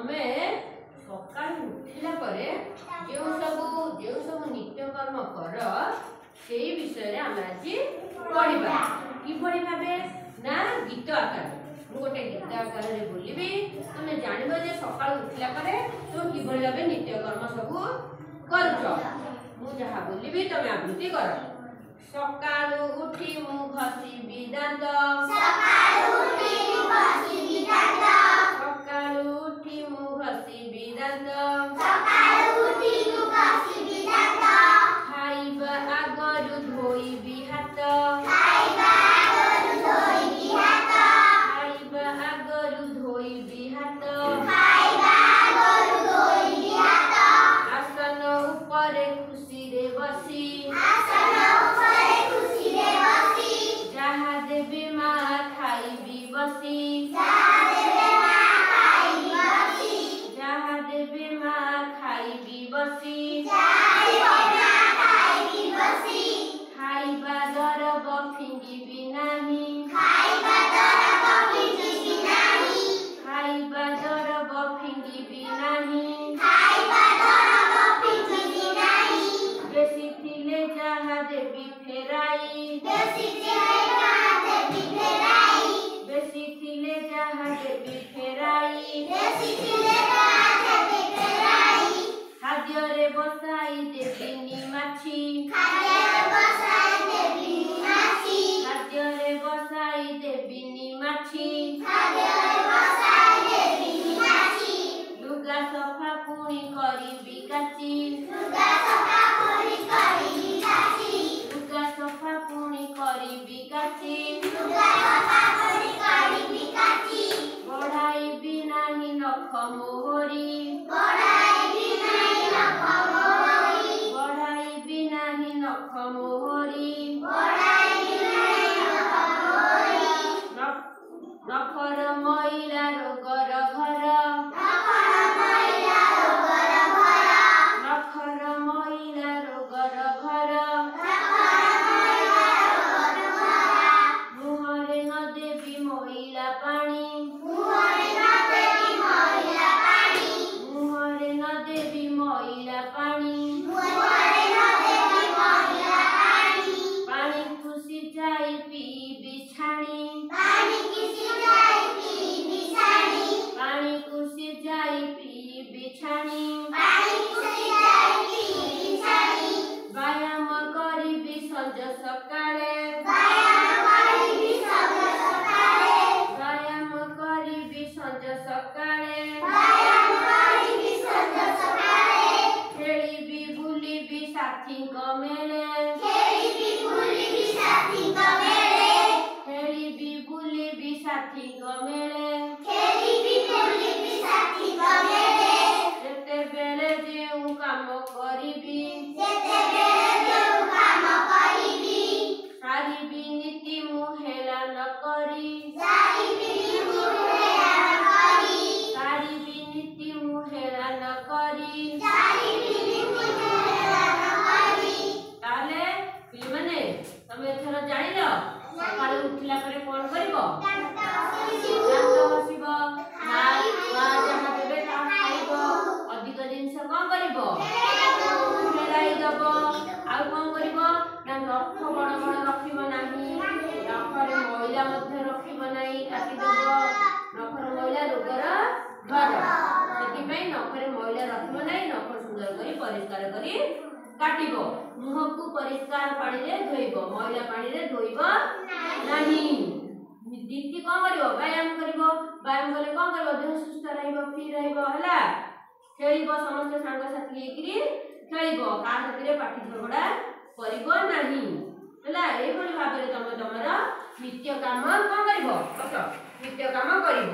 तमे सकाळू उठिला परे जो सब नित्य कर्म कर से विषय रे हम आज पढ़िबा कि पढ़ी भाबे ना गीत आकार मु गोटे गीत आकार रे बोलिबी तमे जानिबो जे सकाळू उठिला परे तो कि भली भाबे नित्य कर्म सब करछ मु जहा बोलिबी तमे आवृत्ति कर सकाळू उठी मु घसीबी दांत सकाळू उठी मु घसीबी दांत सकाळू उठी मु घसीबी दांत सकाळू उठी मु घसीबी दांत खाइबा आगरु धोइबी हात खाइबा आगरु धोइबी हात खाइबा आगरु धोइबी हात खाइबा आगरु धोइबी हात आसन उपरे खुशी रे बसी आसन उपरे खुशी रे बसी जहा देबी मा खाइबी बसी जहा देबी मा खाइबी बसी जहा देबी मा खाइबी बसी जहा देबी मा खाइबी बसी खाइबा दरब फिंगिबी नाही खाइबा दरब फिंगिबी नाही खाइबा दरब फिंगिबी नाही खाइबा दरब फिंगिबी नाही बेसी थिले जहा देबी फेराई बेसी थिले जहा देबी फेराई बेसी थिले जहा देबी फेराई बेसी थिले जहा देबी फेराई खाद्य रे बसाई देबी निमाछी खाद्य रे बसाई देबी निमाछी खाद्य रे बसाई देबी निमाछी खाद्य रे बसाई देबी निमाछी लुगा सफा पुणी करिबी काची लुगा सफा पुणी करिबी काची लुगा सफा पुणी करिबी काची लुगा सफा पुणी करिबी काची बढाइबी नाही नख मोहरी बढाइबी नाही नख मोहरी बढाइबी नाही नख मोहरी बढाइबी नाही नख मोहरी नखर मैला रोगर घर नखर मैला रोगर घर नखर मैला रोगर घर नखर मैला रोगर घर मुहरे न देबी मैला पानी मुहरे न देबी मैला पानी मुहरे न देबी मैला पानी मुहरे न देबी मैला पानी पानी खुशी जाई पीबी छाणी पानी किसी जाई पीबी छानी पानी खुशी जाई पीबी छाणी पानी किसी जाई पीबी छानी व्यायाम करिबी संज सकाळे व्यायाम करिबी संज सकाळे व्यायाम करिबी संज सकाळे व्यायाम करिबी संज सकाळे खेलिबी बुलिबी साथीଙ୍କ मेले खेलिबी बुलिबी साथीଙ୍କ मेले खेलिबी बुलिबी साथीଙ୍କ मेले खेलिबी बुलिबी साथीଙ୍କ मेले ଯେତେବେଳେ ଯେଉଁ କାମ କରିବି ଯେତେବେଳେ ଯେଉଁ କାମ କରିବି ସାରିବି ନୀତି ମୁଁ ହେଳନ କରି ସାରିବି ମୁଁ ହେଳନ କରି ସାରିବି ନୀତି ମୁଁ ହେଳନ କରି ସାରିବି ମୁଁ ହେଳନ କରି ତାହେଲେ ପିଲାମାନେ ତମେ ଏଥର ଜାଣିଲ ସକାଳୁ ଉଠିଲା ପରେ କଣ କରିବ ଦାନ୍ତ ଘଷିବୁ ଦାନ୍ତ ଘଷିବ ମା ଯାହା ଦେବେ ତାହା ଖାଇବ ଅଧିକ ଜିନିଷ କଣ କରିବ ଫେରାଇ ଦବ ଆଉ କଣ କରିବ ନା ନଖ ବଡ଼ ବଡ଼ ରଖିବ ନାହିଁ ନଖରେ ମଇଳା ମଧ୍ୟ ରଖିବ ନାହିଁ କାଟିଦବ ନଖର ମଇଳା ରୋଗର ଘର ସେଥିପାଇଁ ନଖରେ ମଇଳା ରଖିବ ନାହିଁ ନଖ ସୁନ୍ଦର କରି ପରିଷ୍କାର କରି କାଟିବ ମୁହଁକୁ ପରିଷ୍କାର ପାଣିରେ ଧୋଇବ ମଇଳା ପାଣିରେ ଧୋଇବ ନାହିଁ ଦିଦି କଣ କରିବ ବ୍ୟାୟାମ କରିବ ବ୍ୟାୟାମ କଲେ କଣ କରିବ ଦେହ ସୁସ୍ଥ ରହିବ ଫ୍ରି ରହିବ ହେଲା ଖେଳିବ ସମସ୍ତେ ସାଙ୍ଗସାଥି ହେଇକିରି ଖେଳିବ କାହା ସାଥିରେ ପାଟି ଝଗଡ଼ା କରିବ ନାହିଁ ହେଲା ଏଇଭଳି ଭାବରେ ତମେ ତମର ନିତ୍ୟ କାମ କଣ କରିବ ନିତ୍ୟ କାମ କରିବ।